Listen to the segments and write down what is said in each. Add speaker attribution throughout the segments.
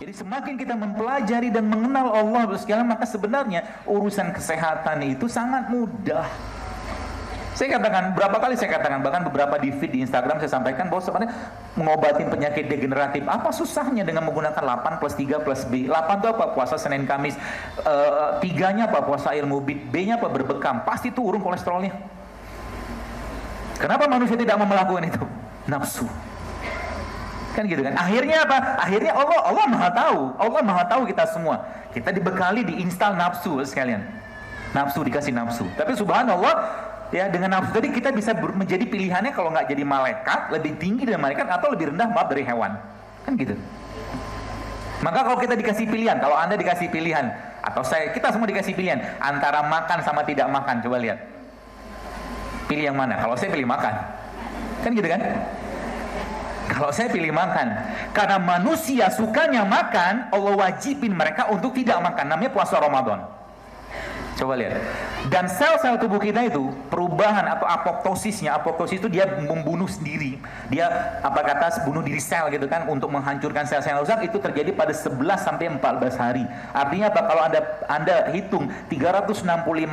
Speaker 1: Jadi semakin kita mempelajari dan mengenal Allah sekalian, maka sebenarnya urusan kesehatan itu sangat mudah. Saya katakan, berapa kali saya katakan, bahkan beberapa di feed di Instagram saya sampaikan bahwa sebenarnya mengobatin penyakit degeneratif, apa susahnya dengan menggunakan 8 plus 3 plus B. 8 itu apa? Puasa Senin Kamis. 3-nya apa? Puasa ilmu B-nya apa? Berbekam. Pasti turun kolesterolnya. Kenapa manusia tidak mau melakukan itu? Nafsu. Kan gitu kan? Akhirnya apa? Akhirnya Allah Maha tahu. Allah Maha tahu kita semua. Kita dibekali, diinstal nafsu sekalian. Nafsu, dikasih nafsu. Tapi subhanallah, ya, dengan nafsu tadi kita bisa menjadi pilihannya, kalau nggak jadi malaikat, lebih tinggi dari malaikat, atau lebih rendah, maaf, dari hewan. Kan gitu. Maka kalau kita dikasih pilihan, kalau Anda dikasih pilihan, atau kita semua dikasih pilihan, antara makan sama tidak makan, coba lihat. Pilih yang mana? Kalau saya pilih makan. Kan gitu kan? Kalau saya pilih makan. Karena manusia sukanya makan, Allah wajibin mereka untuk tidak makan. Namanya puasa Ramadan. Coba lihat. Dan sel-sel tubuh kita itu, perubahan atau apoptosisnya, apoptosis itu dia membunuh sendiri. Dia bunuh diri sel gitu kan, untuk menghancurkan sel-sel yang rusak, itu terjadi pada 11 sampai 14 hari. Artinya apa? Kalau Anda hitung 365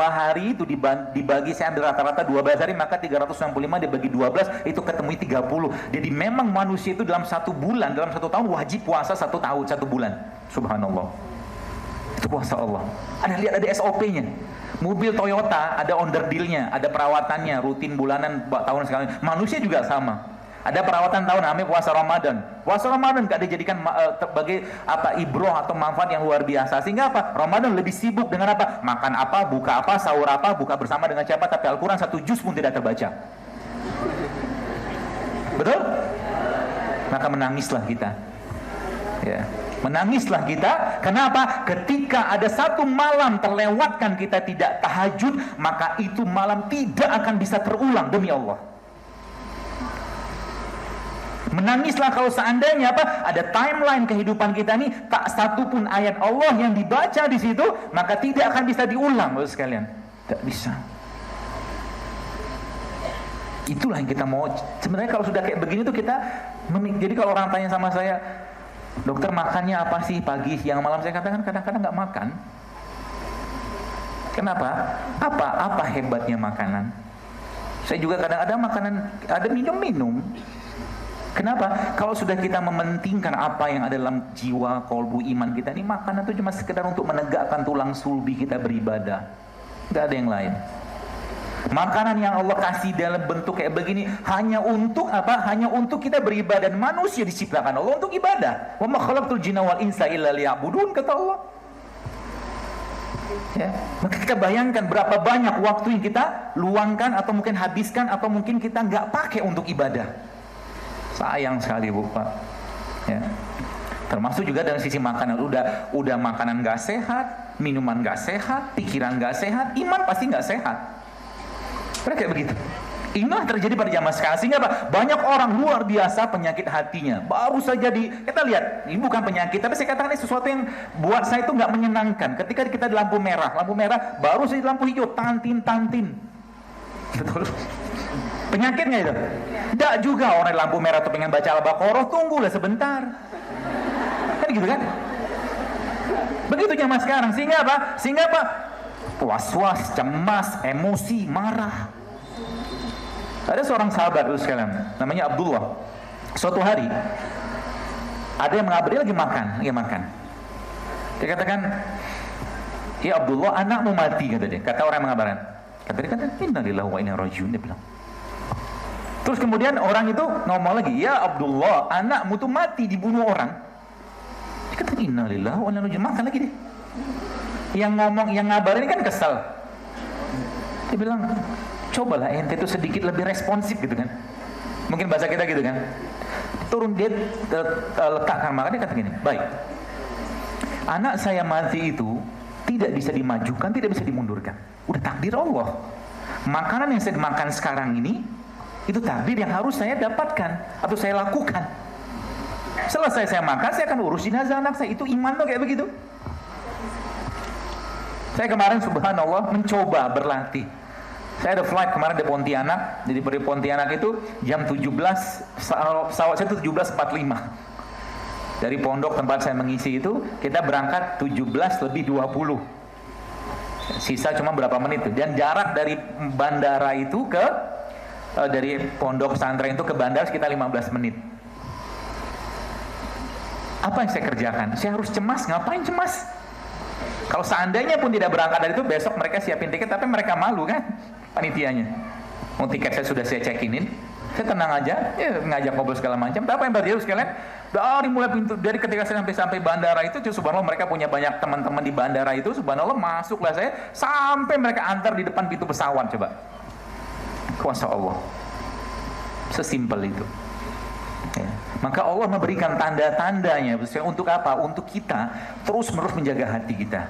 Speaker 1: hari itu dibagi, saya ambil rata-rata 12 hari, maka 365 dibagi 12 itu ketemu 30. Jadi memang manusia itu dalam 1 bulan, dalam 1 tahun wajib puasa 1 tahun, 1 bulan. Subhanallah. Itu puasa Allah. Lihat ada SOP-nya. Mobil Toyota ada onderdilnya, ada perawatannya, rutin bulanan, tahun sekali. Manusia juga sama. Ada perawatan tahun, namanya puasa Ramadan. Puasa Ramadan gak dijadikan sebagai ibroh atau manfaat yang luar biasa. Sehingga apa? Ramadan lebih sibuk dengan apa? Makan apa, buka apa, sahur apa, buka bersama dengan siapa, tapi Al-Quran 1 juz pun tidak terbaca. Betul? Maka menangislah kita. Ya. Menangislah kita. Kenapa? Ketika ada 1 malam terlewatkan kita tidak tahajud, maka itu malam tidak akan bisa terulang, demi Allah. Menangislah kalau seandainya ada timeline kehidupan kita ini, tak satu pun ayat Allah yang dibaca di situ, maka tidak akan bisa diulang, Bapak sekalian. Tidak bisa. Itulah yang kita mau. Sebenarnya kalau sudah kayak begini tuh kita jadi kalau orang tanya sama saya, dokter makannya apa sih pagi, siang, malam? Saya katakan kadang-kadang nggak makan. Kenapa? Apa hebatnya makanan? Saya juga kadang-kadang makanan, ada minum-minum. Kenapa? Kalau sudah kita mementingkan apa yang ada dalam jiwa, kolbu, iman kita, ini makanan itu cuma sekedar untuk menegakkan tulang sulbi kita beribadah. Nggak ada yang lain. Makanan yang Allah kasih dalam bentuk kayak begini hanya untuk apa? Hanya untuk kita beribadah. Dan manusia diciptakan Allah untuk ibadah. Wa ma khalaqtul jinna wal insa illa liya'budun, kata Allah. Ya, maka kita bayangkan berapa banyak waktu yang kita luangkan atau mungkin habiskan atau mungkin kita nggak pakai untuk ibadah. Sayang sekali, Bu, Pak. Ya. Termasuk juga dari sisi makanan, udah makanan nggak sehat, minuman nggak sehat, pikiran nggak sehat, iman pasti nggak sehat. Kayak begitu. Inilah terjadi pada zaman sekarang. Sehingga apa? Banyak orang luar biasa penyakit hatinya. Baru saja kita lihat, ini bukan penyakit, tapi saya katakan ini sesuatu yang buat saya itu nggak menyenangkan. Ketika kita di lampu merah, baru saja di lampu hijau, tantin. Betul. Penyakitnya itu. Tidak juga orang di lampu merah tuh pengen baca Al-Baqarah, tunggulah sebentar. Kan gitu kan? Begitu zaman sekarang. Sehingga apa? Was-was, cemas, emosi, marah. Ada seorang sahabat itu sekalian, namanya Abdullah. Suatu hari ada yang mengabari lagi makan. Dia katakan, "Ya Abdullah, anakmu mati," kata dia. Kata orang yang mengabarkan. Kata dia, "Innalillahi wa inna ilaihi raji'un," dia bilang. Terus kemudian orang itu ngomong lagi, "Ya Abdullah, anakmu tuh mati, dibunuh orang." Dia kata, "Innalillahi wa inna ilaihi raji'un," makan lagi dia. Yang ngabarin ini kan kesal. Dia bilang, "Cobalah ente itu sedikit lebih responsif gitu kan." Mungkin bahasa kita gitu kan. Turun dia letakkan makan, dia kata gini, "Baik, anak saya mati itu tidak bisa dimajukan, tidak bisa dimundurkan. Udah takdir Allah. Makanan yang saya makan sekarang ini, itu takdir yang harus saya dapatkan atau saya lakukan. Selesai saya makan, saya akan urus jenazah anak saya." Itu iman tuh kayak begitu. Saya kemarin subhanallah mencoba berlatih. Saya ada flight kemarin di Pontianak. Jadi dari Pontianak itu jam 17, pesawat saya itu 17.45. Dari pondok tempat saya mengisi itu, kita berangkat 17 lebih 20. Sisa cuma berapa menit tuh. Dan jarak dari bandara itu ke dari pondok pesantren itu ke bandara sekitar 15 menit. Apa yang saya kerjakan? Saya harus cemas. Ngapain cemas? Kalau seandainya pun tidak berangkat dari itu, besok mereka siapin tiket, tapi mereka malu kan panitianya. Mau tiket saya check-in, saya tenang aja, ya, ngajak ngobrol segala macam. Tapi apa yang terjadi sekalian? Dari mulai pintu, dari ketika saya sampai bandara itu, subhanallah mereka punya banyak teman-teman di bandara itu, subhanallah masuklah saya sampai mereka antar di depan pintu pesawat. Coba, kuasa Allah, sesimpel itu. Ya. Maka Allah memberikan tanda-tandanya untuk apa? Untuk kita terus-menerus menjaga hati kita.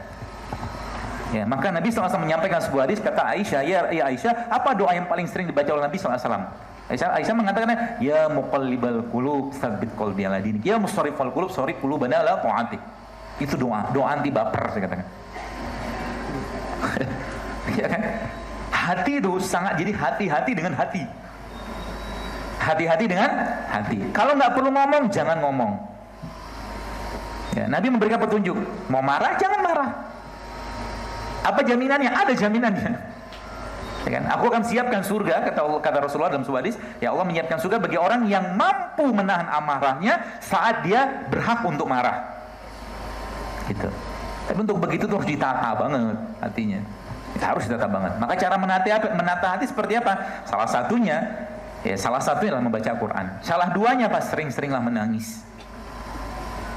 Speaker 1: Ya, maka Nabi SAW menyampaikan sebuah hadis, kata Aisyah, ya Aisyah, apa doa yang paling sering dibaca oleh Nabi SAW? Aisyah mengatakan, ya muqallibal qulub tsabbit qalbi ala dinik, ya musarrifal qulub sarrif qulubana ala ta'atik. Itu doa anti baper, saya katakan. Ya kan? Hati itu sangat, jadi hati-hati dengan hati. Hati-hati dengan hati. Kalau nggak perlu ngomong, jangan ngomong. Ya, Nabi memberikan petunjuk, mau marah jangan marah. Apa jaminannya? Ada jaminannya. Ya kan? Aku akan siapkan surga, kata Rasulullah dalam sebuah hadis, ya Allah menyiapkan surga bagi orang yang mampu menahan amarahnya saat dia berhak untuk marah. Gitu. Tapi untuk begitu tuh harus ditata banget hatinya. Kita harus ditata banget. Maka cara menata hati seperti apa? Salah satunya adalah membaca Quran. Salah duanya apa? Sering-seringlah menangis.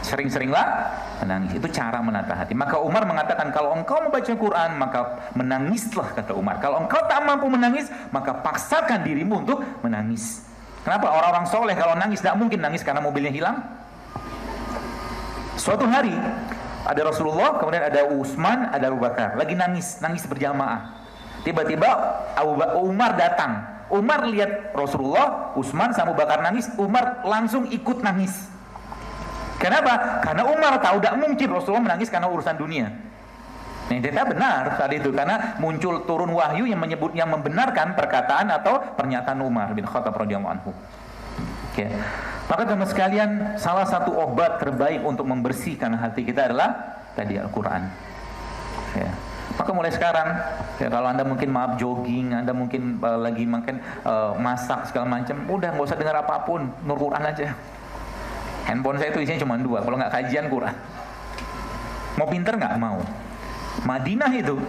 Speaker 1: Sering-seringlah menangis. Itu cara menata hati. Maka Umar mengatakan, kalau engkau membaca Quran, maka menangislah, kata Umar. Kalau engkau tak mampu menangis, maka paksakan dirimu untuk menangis. Kenapa? Orang-orang soleh kalau nangis, tidak mungkin nangis karena mobilnya hilang. Suatu hari ada Rasulullah, kemudian ada Utsman, ada Abu Bakar, lagi nangis berjamaah. Tiba-tiba Umar datang. Umar lihat Rasulullah, Utsman sama Abu Bakar nangis, Umar langsung ikut nangis. Kenapa? Karena Umar tahu tidak mungkin Rasulullah menangis karena urusan dunia. Nah, itu benar saat itu, karena muncul turun wahyu yang membenarkan perkataan atau pernyataan Umar bin Khattab radhiyallahu anhu. Oke. Maka teman sekalian, salah satu obat terbaik untuk membersihkan hati kita adalah tadi Al-Quran. Ya. Maka mulai sekarang, ya, kalau Anda mungkin jogging, Anda mungkin lagi masak segala macam, udah nggak usah dengar apapun, nur Quran aja. Handphone saya itu isinya cuma 2, kalau nggak kajian Quran. Mau pinter nggak? Mau. Madinah itu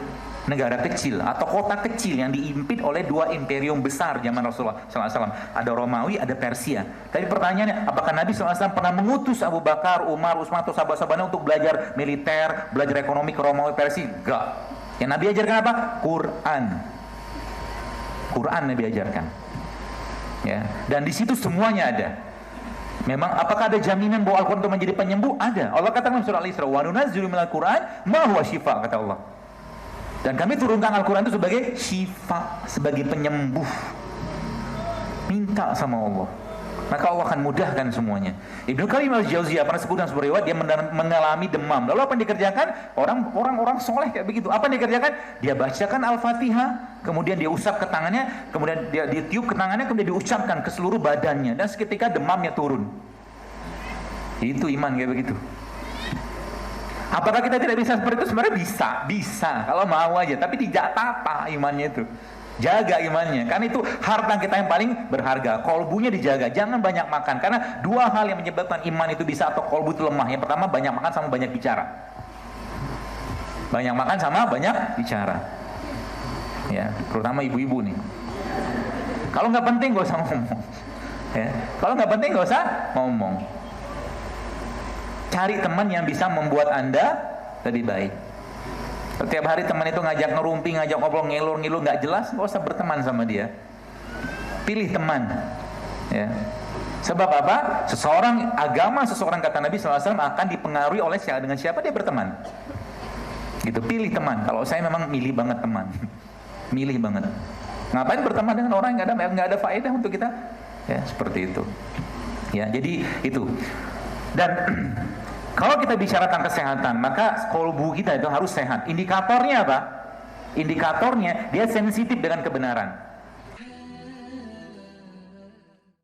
Speaker 1: negara kecil atau kota kecil yang diimpit oleh 2 imperium besar zaman Rasulullah SAW. Ada Romawi, ada Persia. Tapi pertanyaannya, apakah Nabi SAW pernah mengutus Abu Bakar, Umar, Utsman atau sahabat-sahabatnya untuk belajar militer, belajar ekonomi ke Romawi, Persia? Enggak. Yang Nabi ajarkan apa? Quran Nabi ajarkan. Ya. Dan di situ semuanya ada. Memang apakah ada jaminan bahwa Al-Quran itu menjadi penyembuh? Ada. Allah katakan dalam surah Al-Isra, wa nunazzilu minal Quran ma huwa syifa, kata Allah. Dan kami turunkan Al-Quran itu sebagai syifa, sebagai penyembuh. Minta sama Allah, maka Allah akan mudahkan semuanya. Ibnu Qayyim al-Jauziyah pernah sebut dalam sebuah riwayat, dia mengalami demam. Lalu apa yang dikerjakan? Orang soleh kayak begitu. Apa yang dikerjakan? Dia bacakan Al-Fatihah, kemudian dia usap ke tangannya, kemudian dia tiup ke tangannya, kemudian diucapkan ke seluruh badannya, dan seketika demamnya turun. Itu iman kayak begitu. Apakah kita tidak bisa seperti itu? Sebenarnya bisa kalau mau aja, tapi tidak tata imannya itu. Jaga imannya, karena itu harta kita yang paling berharga. Kolbunya dijaga, jangan banyak makan, karena 2 hal yang menyebabkan iman itu bisa atau kolbu itu lemah. Yang pertama, banyak makan sama banyak bicara. Banyak makan sama banyak bicara. Ya, terutama ibu-ibu nih. Kalau nggak penting nggak usah ngomong. Ya, kalau nggak penting nggak usah ngomong. Cari teman yang bisa membuat Anda lebih baik. Setiap hari teman itu ngajak ngerumpi, ngajak ngobrol, ngelur-ngelur, nggak jelas, nggak usah berteman sama dia. Pilih teman. Ya. Sebab apa? Agama seseorang, kata Nabi SAW, akan dipengaruhi oleh dengan siapa dia berteman. Gitu, pilih teman. Kalau saya memang milih banget teman. Milih banget. Ngapain berteman dengan orang yang nggak ada faedah untuk kita? Ya, seperti itu. Ya, jadi itu. Dan kalau kita bicarakan kesehatan, maka kolbu kita itu harus sehat. Indikatornya apa? Indikatornya dia sensitif dengan kebenaran.